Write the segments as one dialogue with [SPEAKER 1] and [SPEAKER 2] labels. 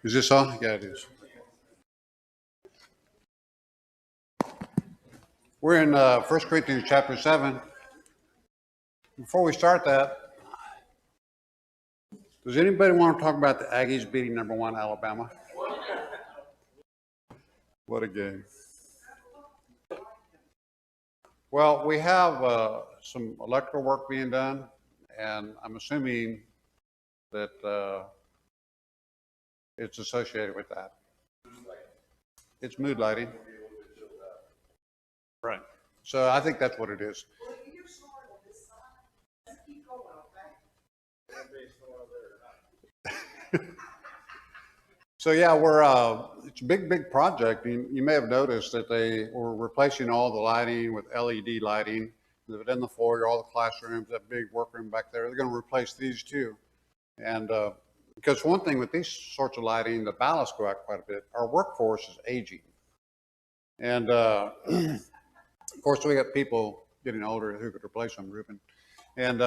[SPEAKER 1] Is this on? Yeah, it is. We're in 1 Corinthians chapter 7. Before we start that, does anybody want to talk about the Aggies beating number 1 Alabama? What a game. Well, we have some electrical work being done, and I'm assuming that it's associated with that. It's mood lighting. Right. So I think that's what it is. So yeah, it's a big project. You may have noticed that they were replacing all the lighting with LED lighting. In the foyer, all the classrooms, that big workroom back there, they're going to replace these too. And because one thing with these sorts of lighting, the ballasts go out quite a bit. Our workforce is aging. And of course, we got people getting older who could replace them, Ruben. And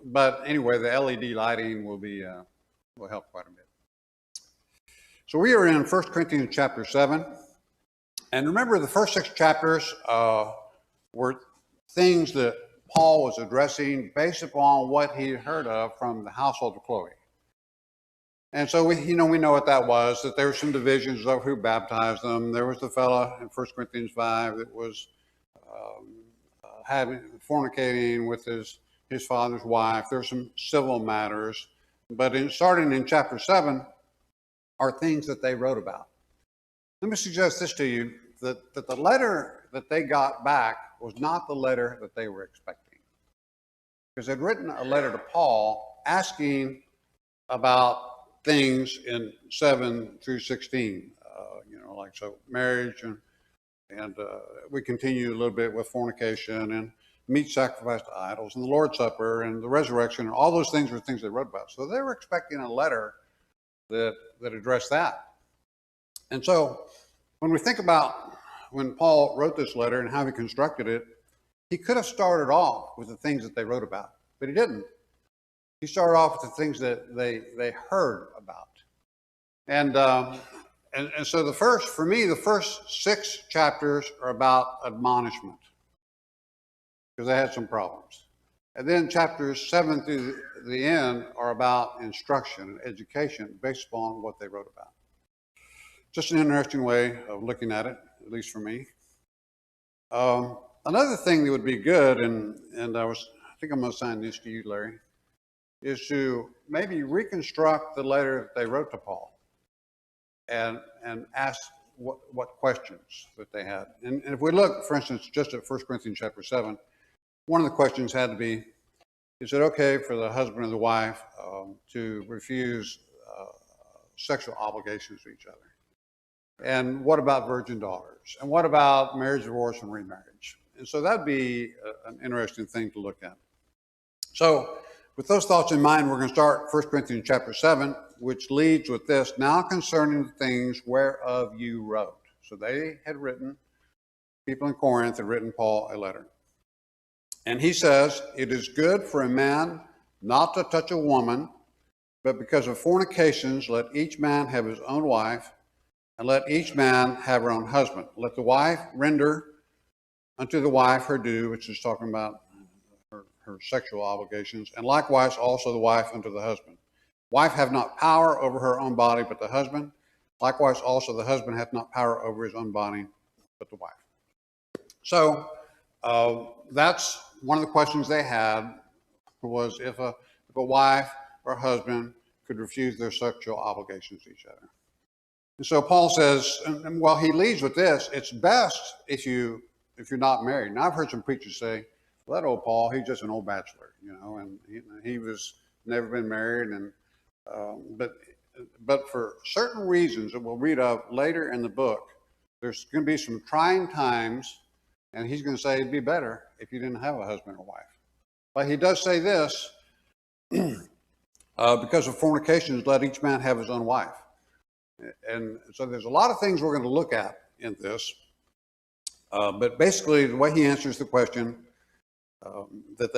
[SPEAKER 1] but anyway, the LED lighting will help quite a bit. So we are in 1 Corinthians chapter 7. And remember, the first 6 chapters were things that Paul was addressing based upon what he heard of from the household of Chloe. And so we know what that was, that there were some divisions of who baptized them. There was the fella in 1 Corinthians 5 that was fornicating with his father's wife. There's some civil matters. But starting in chapter 7 are things that they wrote about. Let me suggest this to you, that the letter that they got back was not the letter that they were expecting. Because they'd written a letter to Paul asking about things in 7 through 16, like so marriage, and we continue a little bit with fornication and meat sacrificed to idols and the Lord's Supper and the resurrection, and all those things were things they wrote about. So they were expecting a letter that addressed that. And so when we think about when Paul wrote this letter and how he constructed it, he could have started off with the things that they wrote about, but he didn't. He started off with the things that they heard about. And so the first 6 chapters are about admonishment, because they had some problems. And then chapters 7 through the end are about instruction and education based upon what they wrote about. Just an interesting way of looking at it, at least for me. Another thing that would be good, and I think I'm going to assign this to you, Larry, is to maybe reconstruct the letter that they wrote to Paul and ask what questions that they had. And if we look, for instance, just at 1 Corinthians chapter 7, one of the questions had to be, is it okay for the husband and the wife to refuse sexual obligations to each other? And what about virgin daughters? And what about marriage, divorce, and remarriage? And so that'd be an interesting thing to look at. So with those thoughts in mind, we're going to start 1 Corinthians chapter 7, which leads with this: now concerning the things whereof you wrote. So they had written, people in Corinth had written Paul a letter. And he says, it is good for a man not to touch a woman, but because of fornications, let each man have his own wife, and let each man have her own husband. Let the wife render unto the wife her due, which is talking about her sexual obligations, and likewise also the wife unto the husband. Wife have not power over her own body, but the husband. Likewise also the husband hath not power over his own body, but the wife. So that's one of the questions they had, was if a wife or a husband could refuse their sexual obligations to each other. And so Paul says, and while he leads with this, it's best if you're not married. Now I've heard some preachers say, well, that old Paul, he's just an old bachelor, and he was never been married, and but for certain reasons that we'll read of later in the book, there's going to be some trying times, and he's going to say it'd be better if you didn't have a husband or wife. But he does say this, because of fornications, let each man have his own wife. And so there's a lot of things we're going to look at in this. But basically, the way he answers the question, that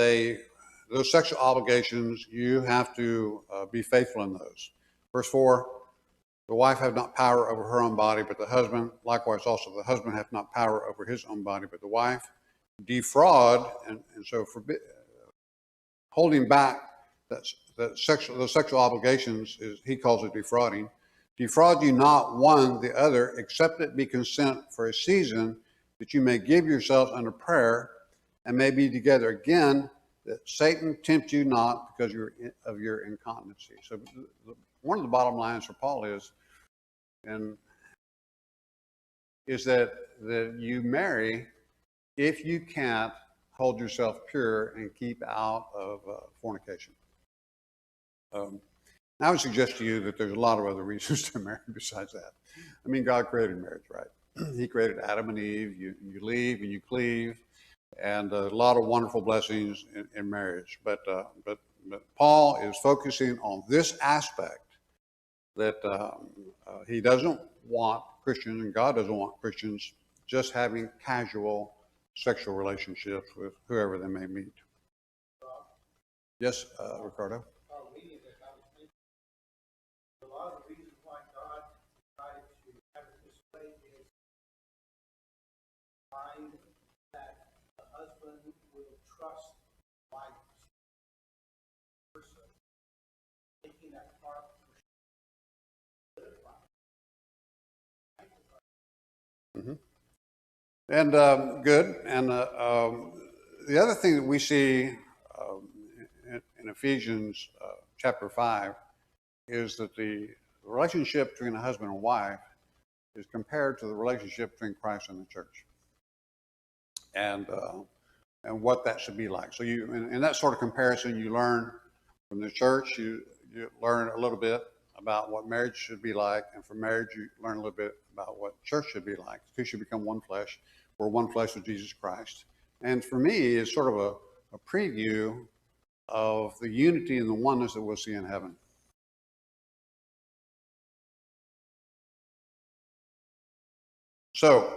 [SPEAKER 1] those sexual obligations, you have to be faithful in those. Verse 4, The wife have not power over her own body, but the husband. Likewise also the husband hath not power over his own body, but the wife. Defraud, and so holding back those sexual obligations, is he calls it defrauding. Defraud you not one the other, except it be consent for a season, that you may give yourselves under prayer, and may be together again, that Satan tempt you not because of your incontinency. So one of the bottom lines for Paul is that you marry if you can't hold yourself pure and keep out of fornication. I would suggest to you that there's a lot of other reasons to marry besides that. I mean, God created marriage, right? He created Adam and Eve. You leave and you cleave, and a lot of wonderful blessings in marriage. But Paul is focusing on this aspect, that he doesn't want Christians, and God doesn't want Christians just having casual sexual relationships with whoever they may meet. Yes, Ricardo?
[SPEAKER 2] A lot of the reasons why God decided to have it this way is find that the husband will trust the wife, taking that part
[SPEAKER 1] Mm-hmm. And good. And the other thing that we see in Ephesians chapter 5 is that the relationship between a husband and wife is compared to the relationship between Christ and the church, and what that should be like. So you, in that sort of comparison, you learn from the church. You learn a little bit about what marriage should be like, and from marriage you learn a little bit about what church should be like. The two should become one flesh. We're one flesh with Jesus Christ. And for me, it's sort of a preview of the unity and the oneness that we'll see in heaven. So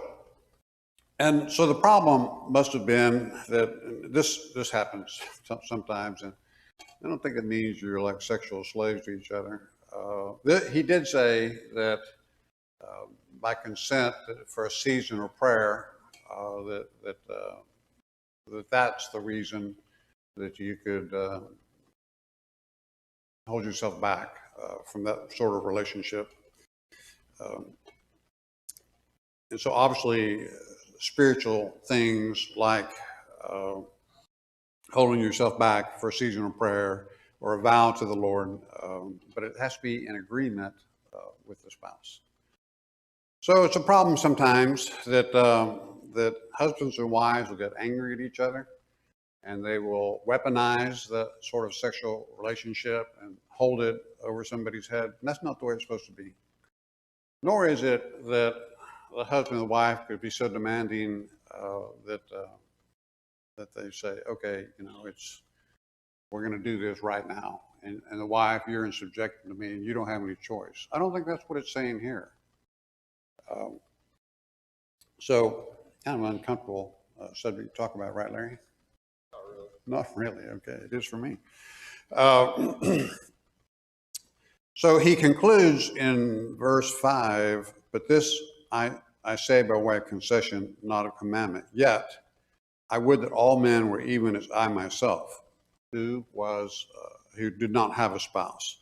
[SPEAKER 1] the problem must have been that this happens sometimes, and I don't think it means you're like sexual slaves to each other. He did say that by consent for a season or prayer, that's the reason that you could hold yourself back from that sort of relationship. And so obviously spiritual things like holding yourself back for a season of prayer or a vow to the Lord, but it has to be in agreement with the spouse. So it's a problem sometimes that husbands and wives will get angry at each other, and they will weaponize the sort of sexual relationship and hold it over somebody's head. And that's not the way it's supposed to be. Nor is it that the husband and the wife could be so demanding that they say, okay, we're going to do this right now. And the wife, you're in subjection to me and you don't have any choice. I don't think that's what it's saying here. So kind of an uncomfortable subject to talk about, right, Larry? Not really. Okay, it is for me. So he concludes in verse 5, but this I say by way of concession, not a commandment. Yet I would that all men were even as I myself, who did not have a spouse.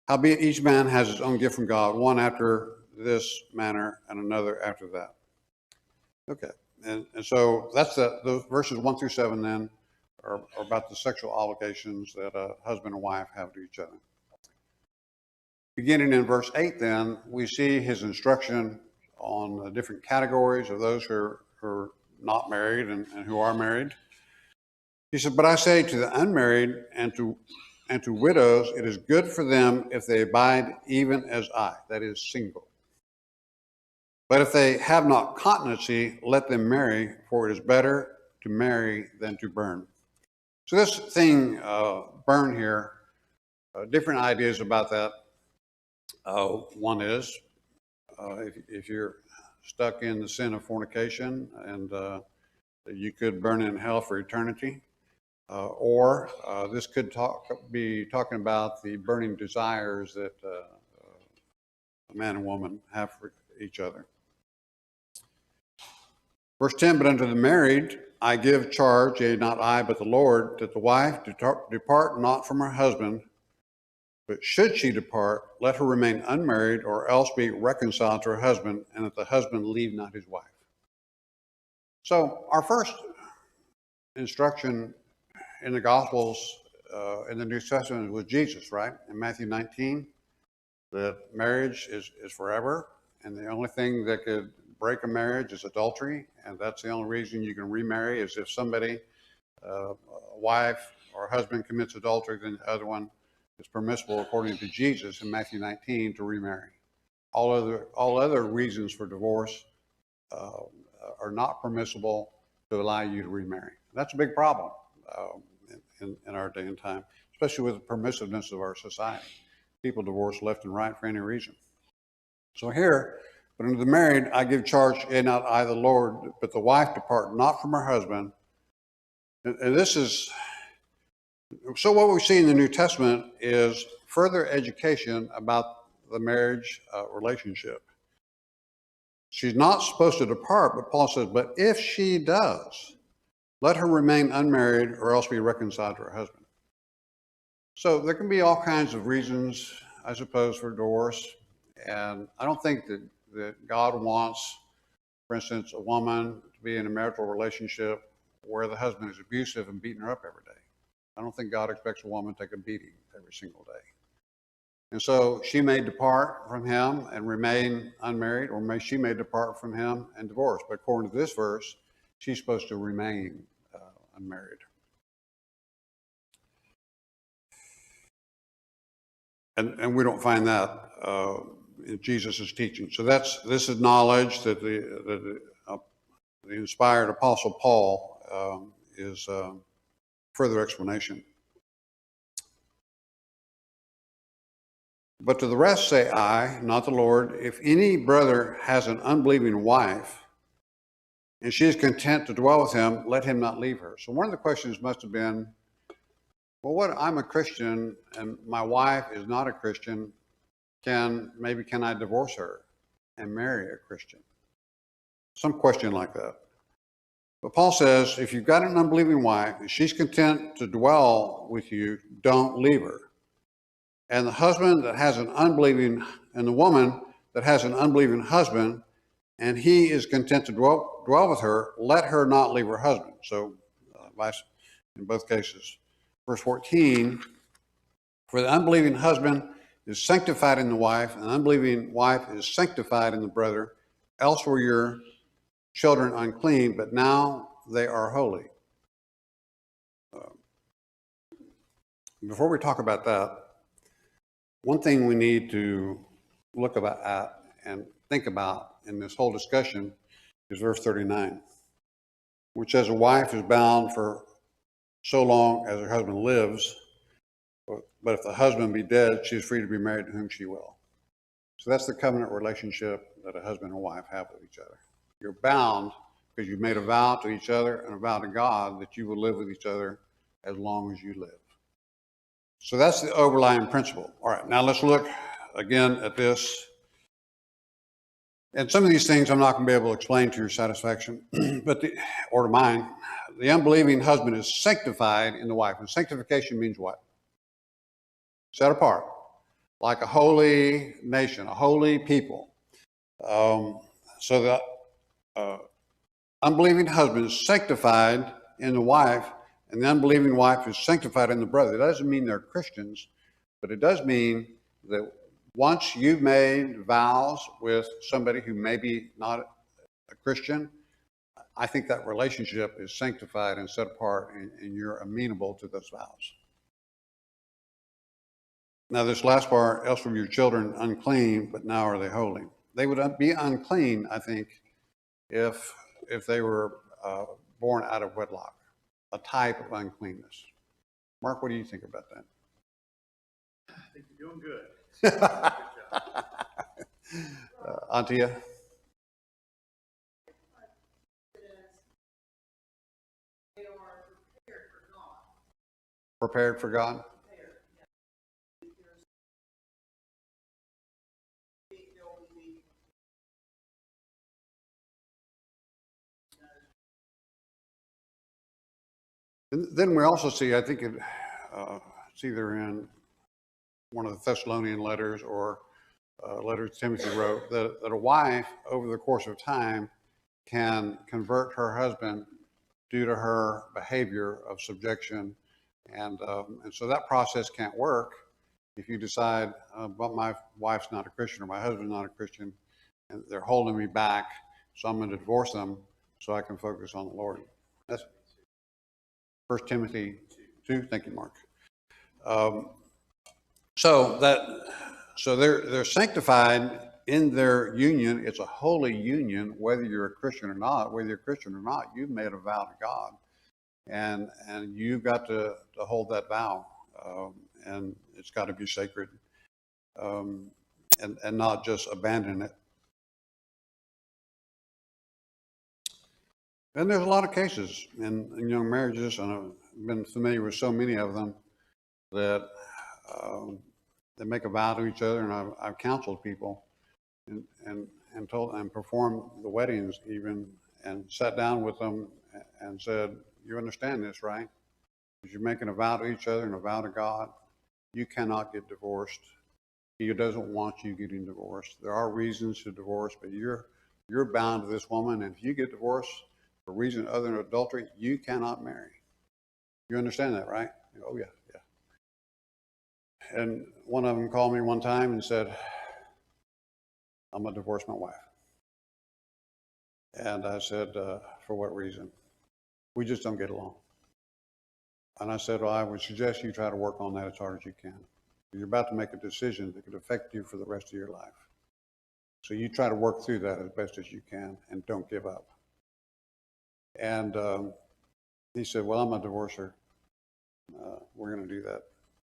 [SPEAKER 1] Howbeit each man has his own gift from God, one after this manner and another after that. Okay, and so that's those verses 1 through 7 then are about the sexual obligations that a husband and wife have to each other. Beginning in verse 8 then, we see his instruction on the different categories of those who are not married and who are married. He said, but I say to the unmarried and to widows, it is good for them if they abide even as I, that is, single. But if they have not continency, let them marry, for it is better to marry than to burn. So this thing, burn here, different ideas about that. One is, if you're stuck in the sin of fornication, and you could burn in hell for eternity. Or this could be talking about the burning desires that a man and woman have for each other. Verse 10, but unto the married I give charge, yea, not I, but the Lord, that the wife depart not from her husband, but should she depart, let her remain unmarried, or else be reconciled to her husband, and that the husband leave not his wife. So our first instruction in the Gospels, in the New Testament, was Jesus, right? In Matthew 19, that marriage is forever, and the only thing that could break a marriage is adultery, and that's the only reason you can remarry is if somebody, a wife or husband commits adultery, then the other one is permissible, according to Jesus in Matthew 19, to remarry. All other reasons for divorce are not permissible to allow you to remarry. That's a big problem in our day and time, especially with the permissiveness of our society. People divorce left and right for any reason. So here, but unto the married I give charge, yea, not I the Lord, but the wife depart not from her husband. And this is, so what we see in the New Testament is further education about the marriage relationship. She's not supposed to depart, but Paul says, but if she does, let her remain unmarried or else be reconciled to her husband. So there can be all kinds of reasons, I suppose, for divorce. And I don't think that God wants, for instance, a woman to be in a marital relationship where the husband is abusive and beating her up every day. I don't think God expects a woman to take a beating every single day. And so she may depart from him and remain unmarried, or she may depart from him and divorce. But according to this verse, she's supposed to remain unmarried. And we don't find that in Jesus' teaching. So this is knowledge that the inspired Apostle Paul is further explanation. But to the rest say I, not the Lord, if any brother has an unbelieving wife, and she is content to dwell with him, let him not leave her. So one of the questions must have been, well, what, I'm a Christian and my wife is not a Christian, can I divorce her and marry a Christian? Some question like that. But Paul says, if you've got an unbelieving wife and she's content to dwell with you, don't leave her. And the husband that has an unbelieving, and the woman that has an unbelieving husband, and he is content to dwell with her, let her not leave her husband. So, in both cases. Verse 14, for the unbelieving husband is sanctified in the wife, and the unbelieving wife is sanctified in the brother. Else were your children unclean, but now they are holy. Before we talk about that, one thing we need to look at and think about in this whole discussion is verse 39, which says a wife is bound for so long as her husband lives, but if the husband be dead, she is free to be married to whom she will. So that's the covenant relationship that a husband and wife have with each other. You're bound because you've made a vow to each other and a vow to God that you will live with each other as long as you live. So that's the overlying principle. All right, now let's look again at this. And some of these things I'm not going to be able to explain to your satisfaction, or to mine. The unbelieving husband is sanctified in the wife. And sanctification means what? Set apart, like a holy nation, a holy people. So the unbelieving husband is sanctified in the wife, and the unbelieving wife is sanctified in the brother. That doesn't mean they're Christians, but it does mean that once you've made vows with somebody who may be not a Christian, I think that relationship is sanctified and set apart, and you're amenable to those vows. Now this last part, else were your children unclean, but now are they holy. They would be unclean, I think, if they were born out of wedlock, a type of uncleanness. Mark, what do you think about that?
[SPEAKER 2] I think you're doing good.
[SPEAKER 1] Antia? Prepared for God? And then we also see, I think it's either in one of the Thessalonian letters or letters Timothy wrote, that a wife over the course of time can convert her husband due to her behavior of subjection. And so that process can't work if you decide, but my wife's not a Christian or my husband's not a Christian, and they're holding me back, so I'm going to divorce them so I can focus on the Lord. That's 1 Timothy 2. Thank you, Mark. Um, so they're sanctified in their union. It's a holy union, whether you're a Christian or not. Whether you're a Christian or not, you've made a vow to God, and you've got to hold that vow, and it's got to be sacred, and not just abandon it. And there's a lot of cases in young marriages, and I've been familiar with so many of them that they make a vow to each other, and I've counseled people and told and performed the weddings even, and sat down with them and said, "You understand this, right? Because you're making a vow to each other and a vow to God. You cannot get divorced. He doesn't want you getting divorced. There are reasons to divorce, but you're bound to this woman, and if you get divorced for a reason other than adultery, you cannot marry. You understand that, right?" Oh yeah, yeah. And one of them called me one time and said, "I'm gonna divorce my wife." And I said, "For what reason?" "We just don't get along." And I said, "Well, I would suggest you try to work on that as hard as you can. You're about to make a decision that could affect you for the rest of your life. So you try to work through that as best as you can and don't give up." And he said, "Well, I'm a divorcer. We're going to do that."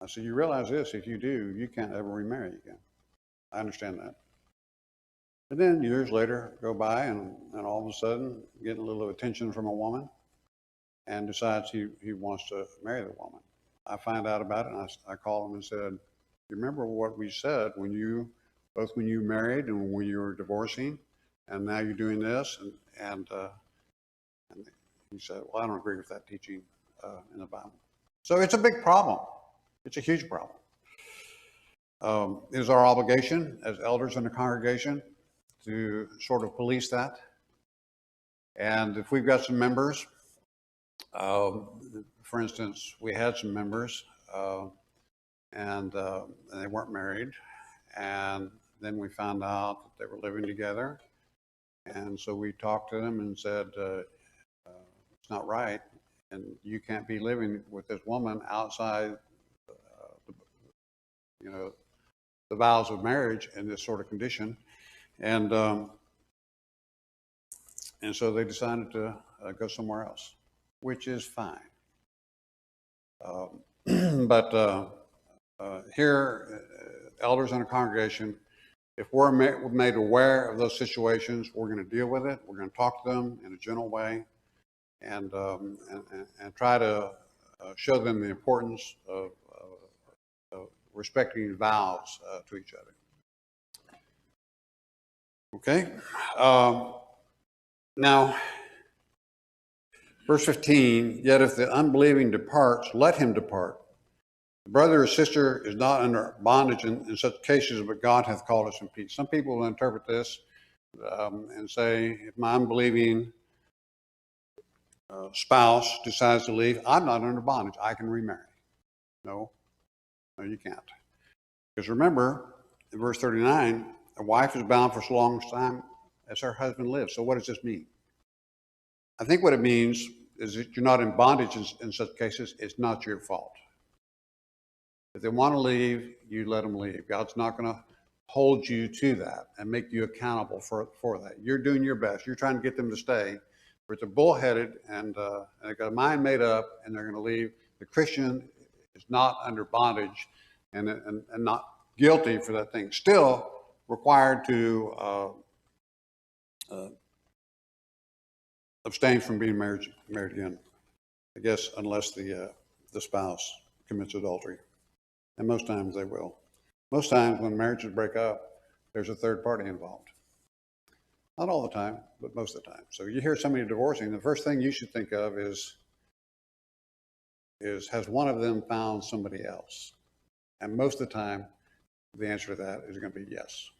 [SPEAKER 1] I said, "You realize this, if you do, you can't ever remarry again." "I understand that." And then years later go by, and all of a sudden get a little attention from a woman and decides he wants to marry the woman. I find out about it, and I called him and said, "You remember what we said when you married and when you were divorcing, and now you're doing this?" And he said, "Well, I don't agree with that teaching in the Bible." So it's a big problem. It's a huge problem. It is our obligation as elders in the congregation to sort of police that. And if we've got some members, for instance, we had some members, and they weren't married, and then we found out that they were living together, and so we talked to them and said, "It's not right, and you can't be living with this woman outside, the vows of marriage in this sort of condition." And so they decided to go somewhere else, which is fine. But here, elders in a congregation, if we're made aware of those situations, we're going to deal with it. We're going to talk to them in a gentle way, and try to show them the importance of respecting vows to each other. Okay. Now, verse 15, "Yet if the unbelieving departs, let him depart. The brother or sister is not under bondage in such cases, but God hath called us in peace." Some people will interpret this and say, if my unbelieving spouse decides to leave, I'm not under bondage. I can remarry. No, you can't. Because remember, in verse 39, a wife is bound for so long time as her husband lives. So what does this mean? I think what it means is that you're not in bondage in such cases. It's not your fault. If they want to leave, you let them leave. God's not going to hold you to that and make you accountable for that. You're doing your best. You're trying to get them to stay. But they're bullheaded and they've got a mind made up and they're going to leave. The Christian is not under bondage and not guilty for that thing. Still required to abstain from being married again, I guess, unless the spouse commits adultery. And most times they will. Most times when marriages break up, there's a third party involved. Not all the time, but most of the time. So you hear somebody divorcing, the first thing you should think of is, is, has one of them found somebody else? And most of the time, the answer to that is going to be yes.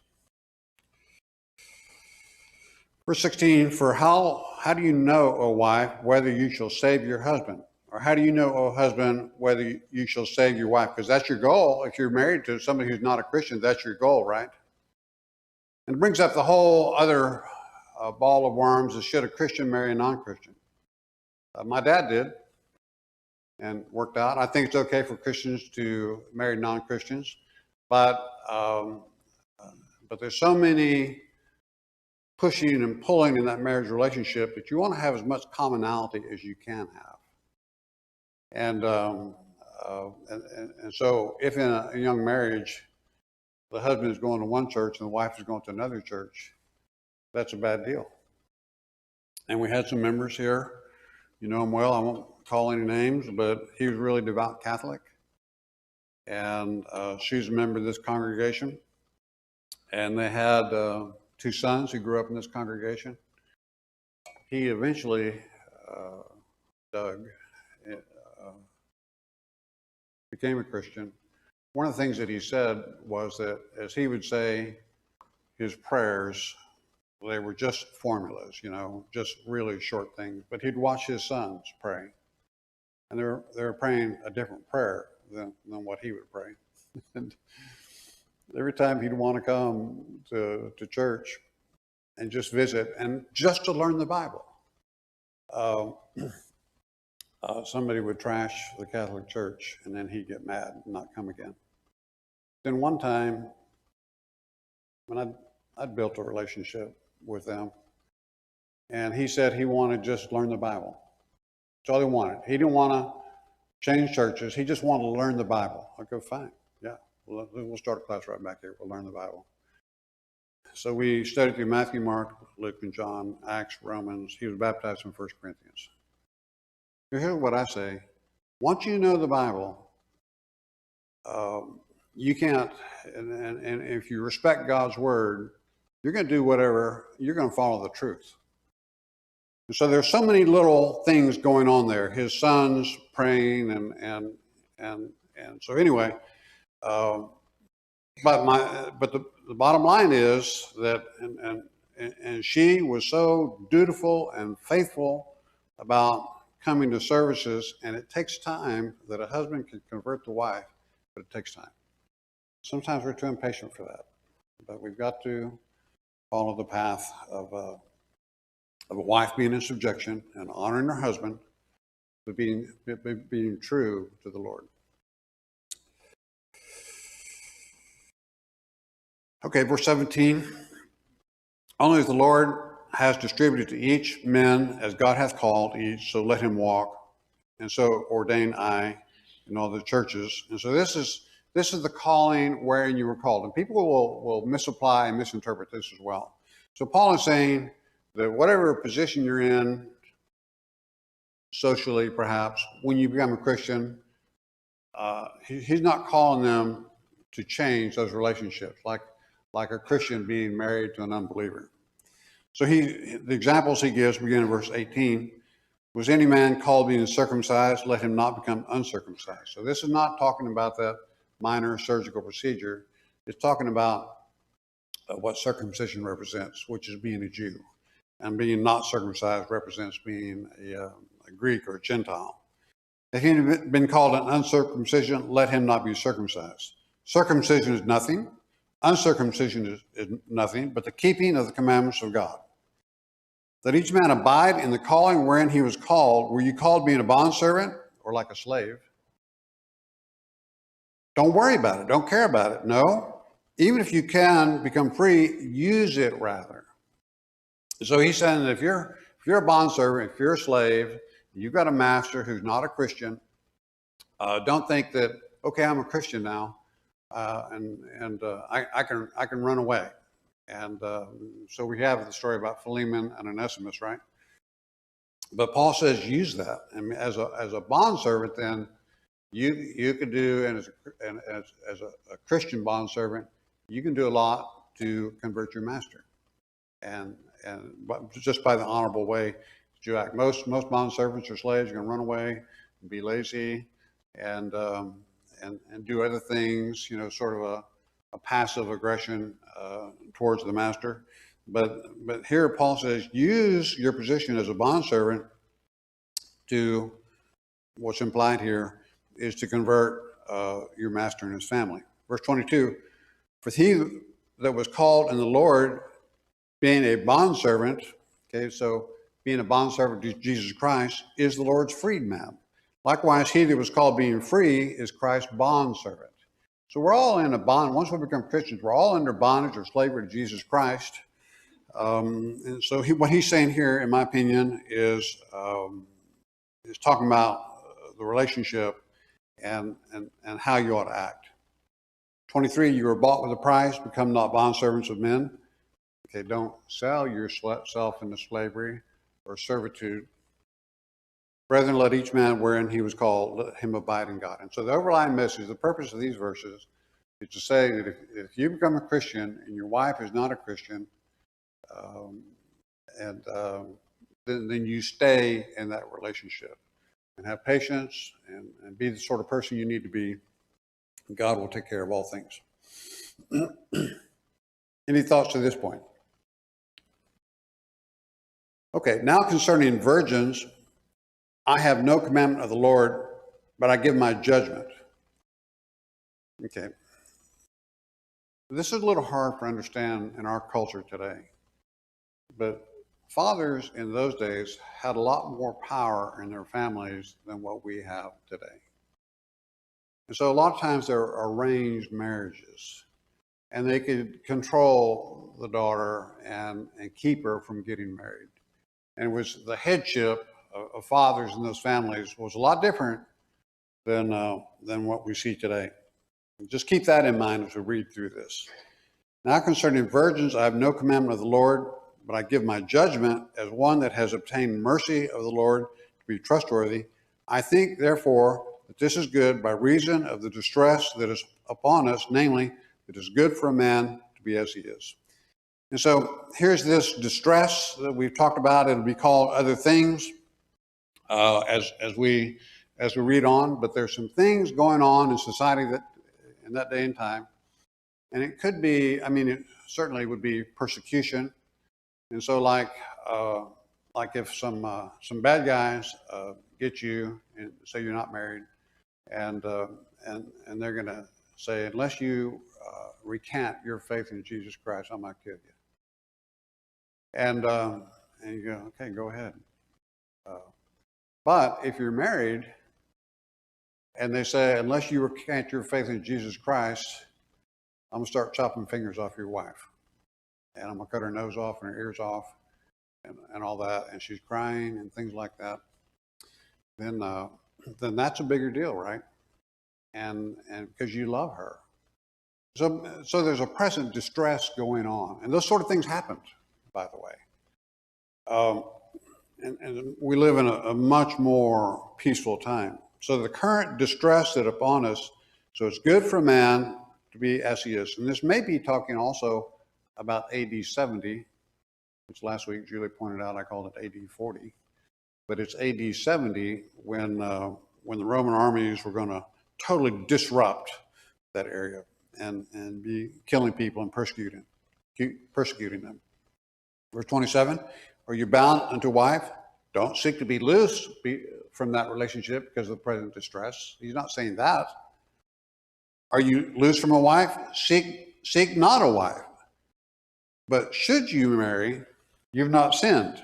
[SPEAKER 1] Verse 16, for how do you know, O wife, whether you shall save your husband? Or how do you know, O husband, whether you shall save your wife? Because that's your goal. If you're married to somebody who's not a Christian, that's your goal, right? And it brings up the whole other ball of worms is, should a Christian marry a non-Christian? My dad did, and worked out. I think it's okay for Christians to marry non-Christians, but there's so many pushing and pulling in that marriage relationship that you want to have as much commonality as you can have. And so if in a young marriage, the husband is going to one church and the wife is going to another church, that's a bad deal. And we had some members here, you know him well, I won't call any names, but he was really devout Catholic. And she's a member of this congregation. And they had 2 sons who grew up in this congregation. He eventually, Doug, became a Christian. One of the things that he said was that as he would say his prayers, they were just formulas, you know, just really short things. But he'd watch his sons pray, and they were praying a different prayer than what he would pray. And every time he'd want to come to church and just visit and just to learn the Bible, somebody would trash the Catholic Church, and then he'd get mad and not come again. Then one time, when I'd built a relationship with them, and he said he wanted just to learn the Bible. That's all he wanted. He didn't want to change churches. He just wanted to learn the Bible. I go, fine, yeah, we'll start a class right back here. We'll learn the Bible. So we studied through Matthew, Mark, Luke, and John, Acts, Romans. He was baptized in 1 Corinthians. Here's what I say. Once you know the Bible, you can't, and if you respect God's word, you're going to do whatever, you're going to follow the truth. And so there's so many little things going on there. His sons praying and so anyway, but the bottom line is that, and she was so dutiful and faithful about coming to services, and it takes time that a husband can convert the wife, but it takes time. Sometimes we're too impatient for that, but we've got to follow the path of a wife being in subjection and honoring her husband, but being true to the Lord. Okay, verse 17. Only as the Lord has distributed to each men as God hath called each, so let him walk, and so ordain I in all the churches. And so this is the calling wherein you were called. And people will misapply and misinterpret this as well. So Paul is saying that whatever position you're in, socially perhaps, when you become a Christian, he's not calling them to change those relationships, like a Christian being married to an unbeliever. So the examples he gives, beginning in verse 18, was any man called being circumcised, let him not become uncircumcised. So this is not talking about that minor surgical procedure. It's talking about what circumcision represents, which is being a Jew. And being not circumcised represents being a Greek or a Gentile. If he had been called an uncircumcision, let him not be circumcised. Circumcision is nothing. Uncircumcision is nothing but the keeping of the commandments of God. That each man abide in the calling wherein he was called. Were you called being a bondservant or like a slave? Don't worry about it. Don't care about it. No. Even if you can become free, use it rather. So he's saying that if you're a bondservant, if you're a slave, you've got a master who's not a Christian, don't think that, okay, I'm a Christian now, and I can run away. And so we have the story about Philemon and Onesimus, right? But Paul says use that. And as a bondservant, then you could do, and as a Christian bondservant, you can do a lot to convert your master, and just by the honorable way that you act. Most bondservants or slaves are going to run away and be lazy and and do other things, sort of a passive aggression towards the master. But here Paul says, use your position as a bondservant to, what's implied here is to convert your master and his family. Verse 22, for he that was called in the Lord, being a bondservant, okay, so being a bondservant to Jesus Christ is the Lord's freedman. Likewise, he that was called being free is Christ's bondservant. So we're all in a bond. Once we become Christians, we're all under bondage or slavery to Jesus Christ. And so what he's saying here, in my opinion, is talking about the relationship and how you ought to act. 23, you were bought with a price, become not bondservants of men. Okay, don't sell yourself into slavery or servitude. Brethren, let each man wherein he was called, let him abide in God. And so the overlying message, the purpose of these verses is to say that if you become a Christian and your wife is not a Christian, then you stay in that relationship and have patience and be the sort of person you need to be. God will take care of all things. Any thoughts to this point? Okay, now concerning virgins, I have no commandment of the Lord, but I give my judgment. Okay. This is a little hard to understand in our culture today, but fathers in those days had a lot more power in their families than what we have today. And so a lot of times there are arranged marriages, and they could control the daughter and keep her from getting married. And it was the headship of fathers in those families was a lot different than what we see today. Just keep that in mind as we read through this. Now concerning virgins, I have no commandment of the Lord, but I give my judgment as one that has obtained mercy of the Lord to be trustworthy. I think, therefore, that this is good by reason of the distress that is upon us, namely, it is good for a man to be as he is. And so here's this distress that we've talked about. It'll be called other things as we read on, but there's some things going on in society that in that day and time, and it could be, it certainly would be persecution. And so like if some bad guys get you and say you're not married, and they're going to say, unless you recant your faith in Jesus Christ, I'm going to kill you. And you go, okay, go ahead. But if you're married and they say, unless you recant your faith in Jesus Christ, I'm going to start chopping fingers off your wife. And I'm going to cut her nose off and her ears off and all that. And she's crying and things like that. Then that's a bigger deal, right? And because you love her. So there's a present distress going on. And those sort of things happened, by the way. And we live in a much more peaceful time. So the current distress that upon us, so it's good for a man to be as he is. And this may be talking also about AD 70, which last week Julie pointed out, I called it AD 40. But it's AD 70 when the Roman armies were going to totally disrupt that area and be killing people and persecuting them. Verse 27, are you bound unto wife? Don't seek to be loose from that relationship because of the present distress. He's not saying that. Are you loose from a wife? Seek not a wife. But should you marry, you've not sinned.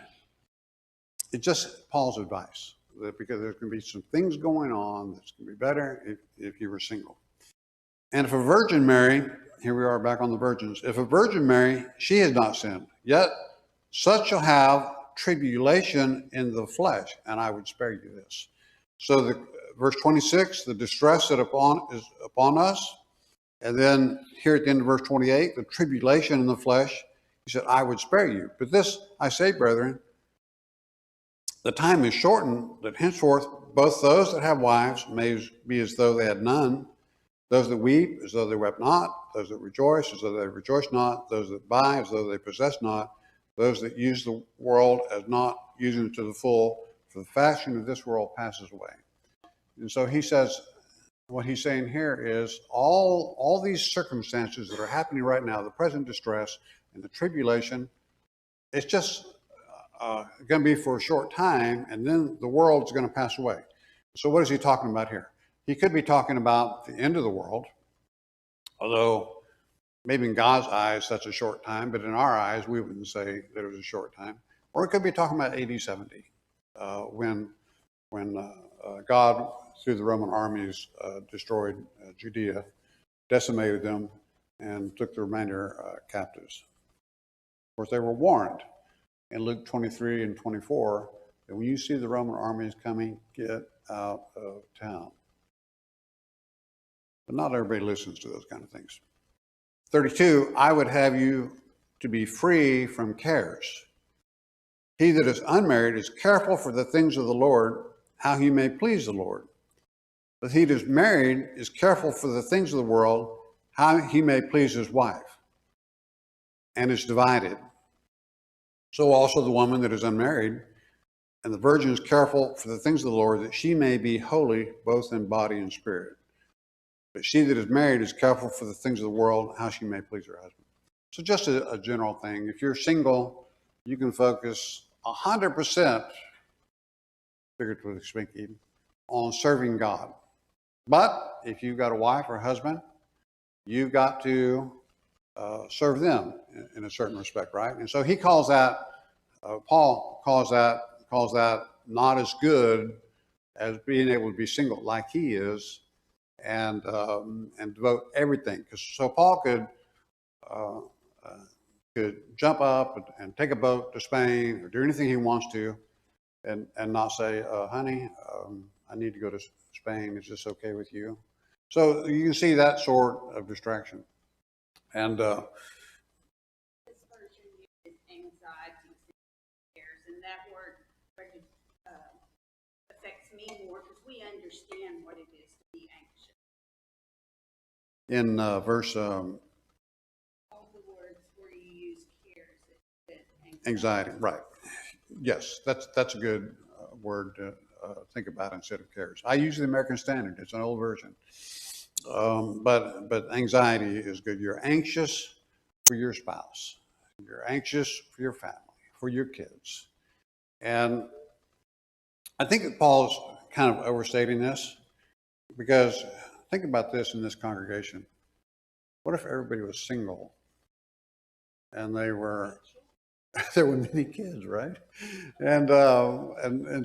[SPEAKER 1] It's just Paul's advice, because there's going to be some things going on that's going to be better if you were single. And if a virgin marry, here we are back on the virgins. If a virgin marry, she has not sinned. Yet such shall have tribulation in the flesh, and I would spare you this. So verse 26, the distress that is upon us, and then here at the end of verse 28, the tribulation in the flesh, he said, I would spare you. But this I say, brethren, the time is shortened, that henceforth both those that have wives may be as though they had none, those that weep as though they wept not, those that rejoice as though they rejoice not, those that buy as though they possess not, those that use the world as not using it to the full, for the fashion of this world passes away. And so he says, what he's saying here is all these circumstances that are happening right now, the present distress and the tribulation, it's just going to be for a short time, and then the world's going to pass away. So what is he talking about here? He could be talking about the end of the world, although maybe in God's eyes that's a short time, but in our eyes we wouldn't say that it was a short time. Or it could be talking about AD 70, when God, through the Roman armies, destroyed Judea, decimated them, and took the remainder captives. Of course, they were warned in Luke 23 and 24 that when you see the Roman armies coming, get out of town. But not everybody listens to those kind of things. 32, I would have you to be free from cares. He that is unmarried is careful for the things of the Lord, how he may please the Lord. But he that is married is careful for the things of the world, how he may please his wife, and is divided. So also the woman that is unmarried, and the virgin is careful for the things of the Lord, that she may be holy both in body and spirit. But she that is married is careful for the things of the world, how she may please her husband. So just a general thing. If you're single, you can focus 100%, figuratively speaking, on serving God. But if you've got a wife or a husband, you've got to serve them in a certain respect, right? And so he calls that, Paul calls that not as good as being able to be single like he is, and devote everything. So Paul could jump up and take a boat to Spain or do anything he wants to, and not say, honey, I need to go to Spain. Is this okay with you? So you can see that sort of distraction. And
[SPEAKER 3] this version uses anxiety cares, and that word affects me more because we understand what it is to be anxious.
[SPEAKER 1] in verse
[SPEAKER 3] All the words where you use cares,
[SPEAKER 1] anxiety, right? Yes, that's a good word to think about instead of cares. I use the American Standard. It's an old version. But anxiety is good. You're anxious for your spouse. You're anxious for your family, for your kids. And I think that Paul's kind of overstating this, because think about this in this congregation. What if everybody was single and there were many kids, right? And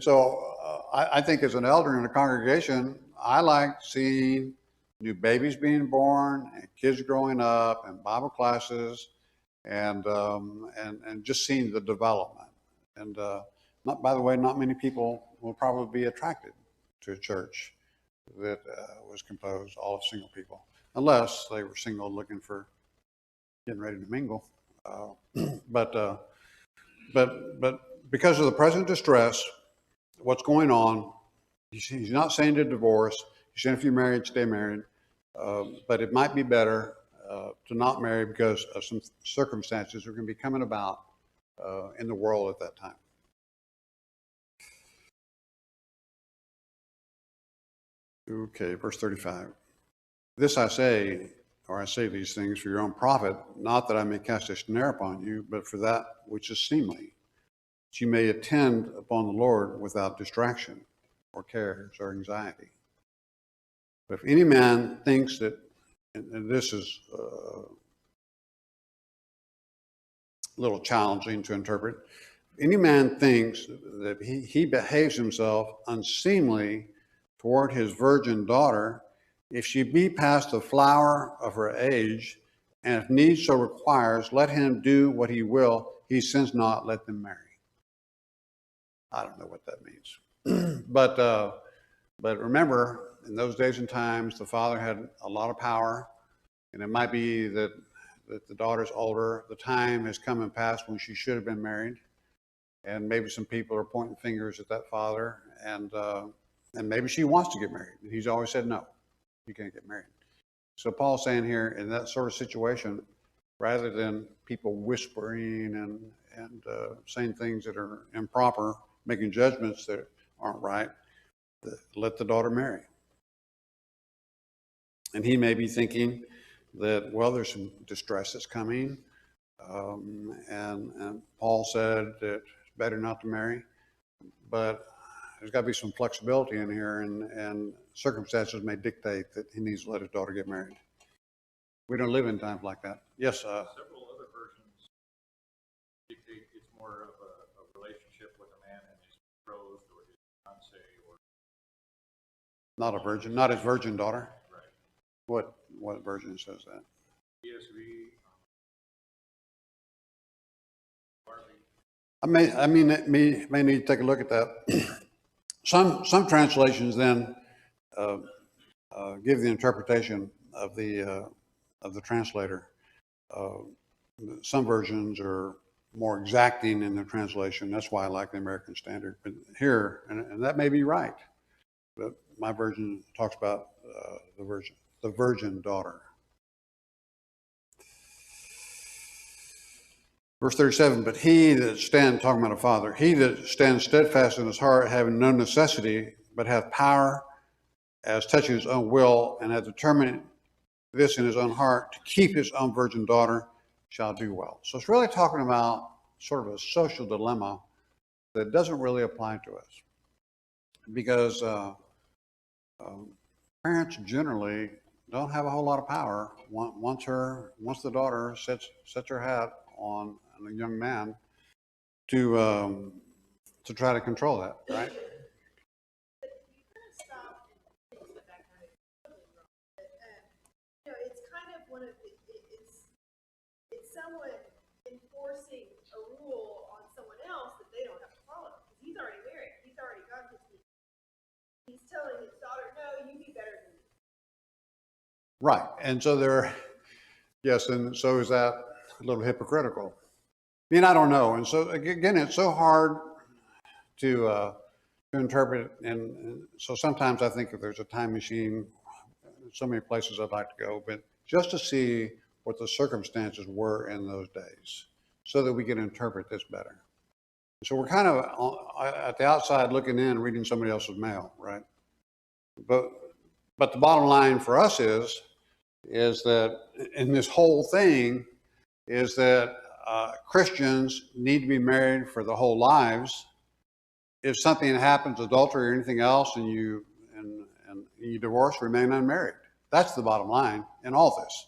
[SPEAKER 1] so I think as an elder in a congregation, I like seeing new babies being born and kids growing up and Bible classes and just seeing the development. And not, by the way, not many people will probably be attracted to a church that was composed all of single people, unless they were single looking for getting ready to mingle. But because of the present distress, what's going on, he's not saying to divorce. He's saying if you're married, stay married. But it might be better to not marry because of some circumstances that are going to be coming about in the world at that time. Okay, verse 35. This I say these things for your own profit, not that I may cast a snare upon you, but for that which is seemly, that you may attend upon the Lord without distraction or cares or anxiety. But if any man thinks that, and this is a little challenging to interpret, if any man thinks that he behaves himself unseemly toward his virgin daughter, if she be past the flower of her age, and if need so requires, let him do what he will. He sins not, let them marry. I don't know what that means. But remember, in those days and times, the father had a lot of power, and it might be that the daughter's older. The time has come and passed when she should have been married, and maybe some people are pointing fingers at that father, and maybe she wants to get married. And he's always said, no, you can't get married. So Paul's saying here, in that sort of situation, rather than people whispering and saying things that are improper, making judgments that aren't right, let the daughter marry. And he may be thinking that, well, there's some distress that's coming. And Paul said that it's better not to marry. But there's got to be some flexibility in here, and circumstances may dictate that he needs to let his daughter get married. We don't live in times like that. Yes.
[SPEAKER 4] Several other versions dictate it's more of a relationship with a man and his betrothed or his fiancée or
[SPEAKER 1] Not a virgin, not his virgin daughter.
[SPEAKER 4] right.
[SPEAKER 1] What version says that?
[SPEAKER 4] ESV.
[SPEAKER 1] I may need to take a look at that. Some translations then give the interpretation of the translator. Some versions are more exacting in their translation. That's why I like the American Standard. But here, and that may be right, but my version talks about the virgin daughter. Verse 37, but he that stands, talking about a father, he that stands steadfast in his heart, having no necessity, but hath power as touching his own will, and hath determined this in his own heart, to keep his own virgin daughter, shall do well. So it's really talking about sort of a social dilemma that doesn't really apply to us. Because parents generally don't have a whole lot of power once the daughter sets her hat on a young man to try to control that, right?
[SPEAKER 3] But you kind of stop and think about that kind of totally wrong. But, it's kind of one of it's someone enforcing a rule on someone else that they don't have to follow because he's already married. He's already gone his knee. He's telling his daughter, "No, you be better than me."
[SPEAKER 1] Right. And so yes, and so is that a little hypocritical? I mean, I don't know. And so again, it's so hard to interpret. And so sometimes I think if there's a time machine, so many places I'd like to go, but just to see what the circumstances were in those days so that we can interpret this better. So we're kind of at the outside looking in, reading somebody else's mail, right? But the bottom line for us is that in this whole thing is that Christians need to be married for the whole lives. If something happens, adultery or anything else, and you divorce, remain unmarried. That's the bottom line in all this.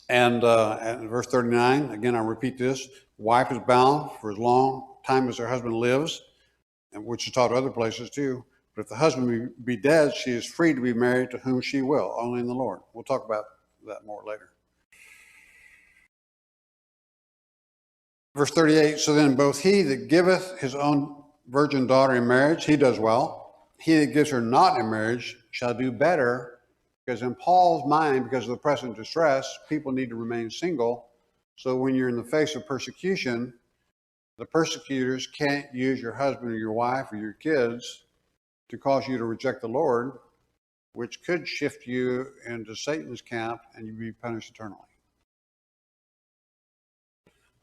[SPEAKER 1] And verse 39, again, I'll repeat this: wife is bound for as long time as her husband lives, and which is taught other places too. But if the husband be dead, she is free to be married to whom she will, only in the Lord. We'll talk about that more later. Verse 38, so then both he that giveth his own virgin daughter in marriage, he does well. He that gives her not in marriage shall do better, because in Paul's mind, because of the present distress, people need to remain single. So when you're in the face of persecution, the persecutors can't use your husband or your wife or your kids to cause you to reject the Lord, which could shift you into Satan's camp and you'd be punished eternally.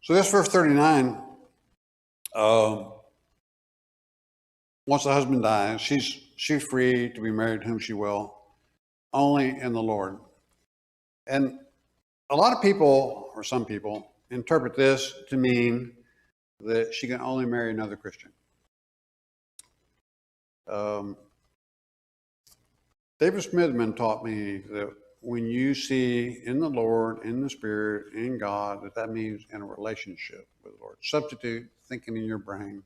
[SPEAKER 1] So this verse 39, once the husband dies, she's free to be married to whom she will, only in the Lord. And a lot of people, or some people, interpret this to mean that she can only marry another Christian. David Smithman taught me that when you see in the Lord, in the Spirit, in God, that means in a relationship with the Lord. Substitute thinking in your brain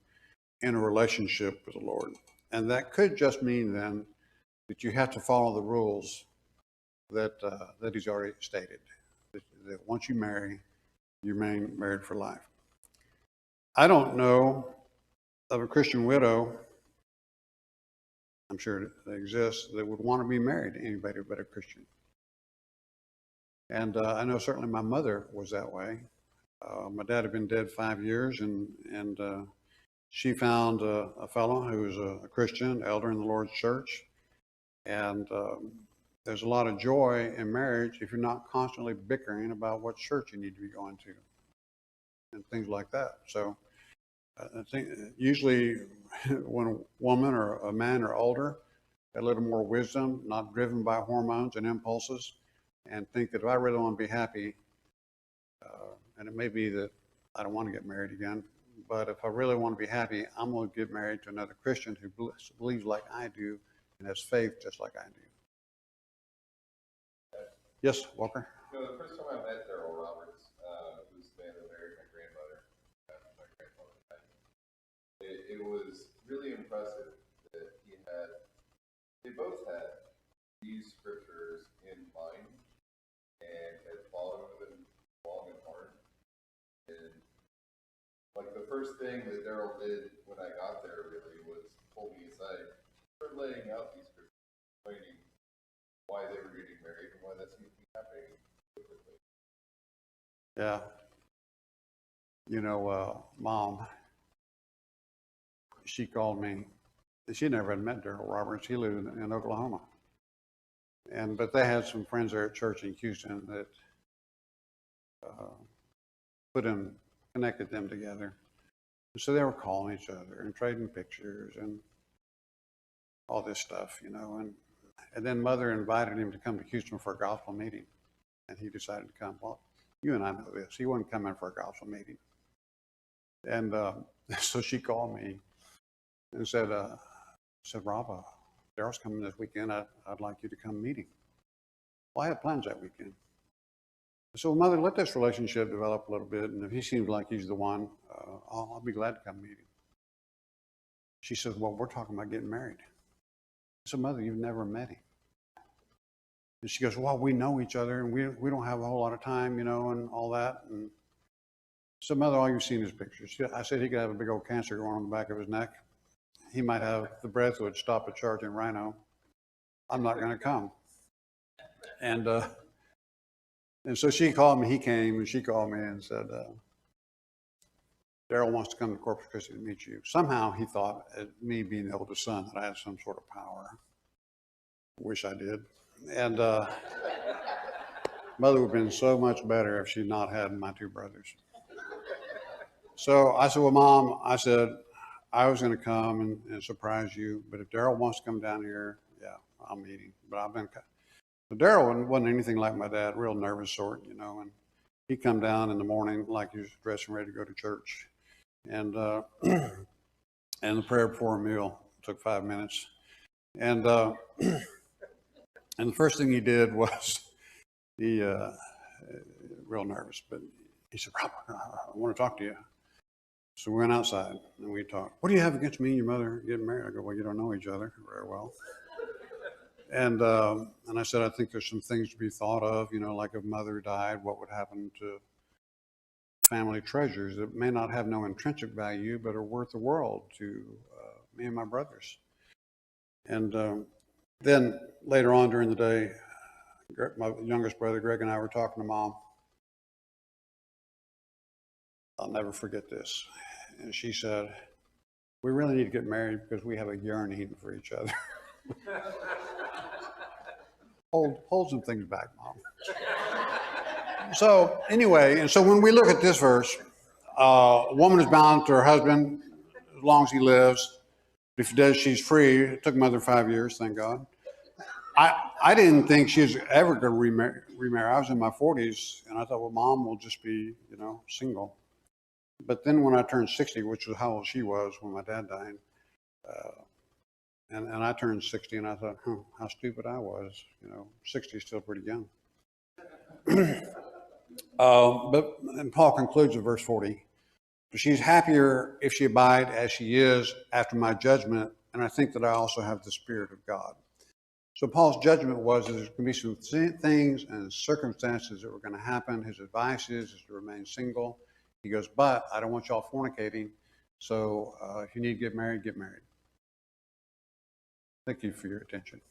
[SPEAKER 1] in a relationship with the Lord. And that could just mean then that you have to follow the rules that he's already stated. That once you marry, you remain married for life. I don't know of a Christian widow, I'm sure they exist, that would want to be married to anybody but a Christian. And I know certainly my mother was that way. My dad had been dead 5 years, and she found a fellow who was a Christian, elder in the Lord's church. And there's a lot of joy in marriage if you're not constantly bickering about what church you need to be going to and things like that. So I think usually when a woman or a man are older, a little more wisdom, not driven by hormones and impulses, and think that if I really want to be happy, and it may be that I don't want to get married again, but if I really want to be happy, I'm going to get married to another Christian who believes like I do and has faith just like I do. Yes, Walker?
[SPEAKER 5] You know, the first time I met Daryl Roberts, who's the man who married my grandmother, after my grandfather died, it was really impressive that they both had these scriptures in mind and had followed them long and hard. And like the first thing that Daryl did when I got there really was pull me aside, start laying out these scriptures, explaining why they were getting married and why that seemed to be happening quickly.
[SPEAKER 1] Yeah. You know, Mom, she called me. She never had met Daryl Roberts. He lived in Oklahoma. But they had some friends there at church in Houston that connected them together. And so they were calling each other and trading pictures and all this stuff, you know. And then Mother invited him to come to Houston for a gospel meeting. And he decided to come. Well, you and I know this. He wasn't coming for a gospel meeting. And so she called me and said, Rob, Daryl's coming this weekend. I'd like you to come meet him. Well, I had plans that weekend. So, Mother, let this relationship develop a little bit. And if he seems like he's the one, I'll be glad to come meet him. She says, well, we're talking about getting married. I said, Mother, you've never met him. And she goes, well, we know each other and we don't have a whole lot of time, you know, and all that. And so, Mother, all you've seen is pictures. I said he could have a big old cancer going on the back of his neck. He might have the breath that would stop a charging rhino. I'm not going to come. And so she called me. He came, and she called me and said, Daryl wants to come to Corpus Christi to meet you. Somehow he thought, me being the oldest son, that I had some sort of power. Wish I did. And Mother would have been so much better if she'd not had my two brothers. So I said, well, Mom, I said, I was going to come and surprise you, but if Daryl wants to come down here, yeah, I'll meet him. But Daryl wasn't anything like my dad, real nervous sort, you know, and he'd come down in the morning like he was dressing ready to go to church. And and the prayer before a meal took 5 minutes. And the first thing he did was he, real nervous, but he said, Rob, I want to talk to you. So we went outside and we talked. What do you have against me and your mother getting married? I go, well, you don't know each other very well. And I said, I think there's some things to be thought of, you know, like if Mother died, what would happen to family treasures that may not have no intrinsic value, but are worth the world to me and my brothers. And then later on during the day, my youngest brother, Greg, and I were talking to Mom. I'll never forget this. And she said, we really need to get married because we have a yearning for each other. Hold some things back, Mom. So anyway, and so when we look at this verse, a woman is bound to her husband as long as he lives. If she does, she's free. It took Mother 5 years, thank God. I didn't think she was ever going to remarry. I was in my 40s, and I thought, well, Mom will just be, you know, single. But then when I turned 60, which was how old she was when my dad died, and I turned 60, and I thought, how stupid I was. You know, 60 is still pretty young. And Paul concludes in verse 40, she's happier if she abide as she is after my judgment, and I think that I also have the Spirit of God. So Paul's judgment was that there's going to be some things and circumstances that were going to happen. His advice is to remain single. He goes, but I don't want y'all fornicating, so if you need to get married, get married. Thank you for your attention.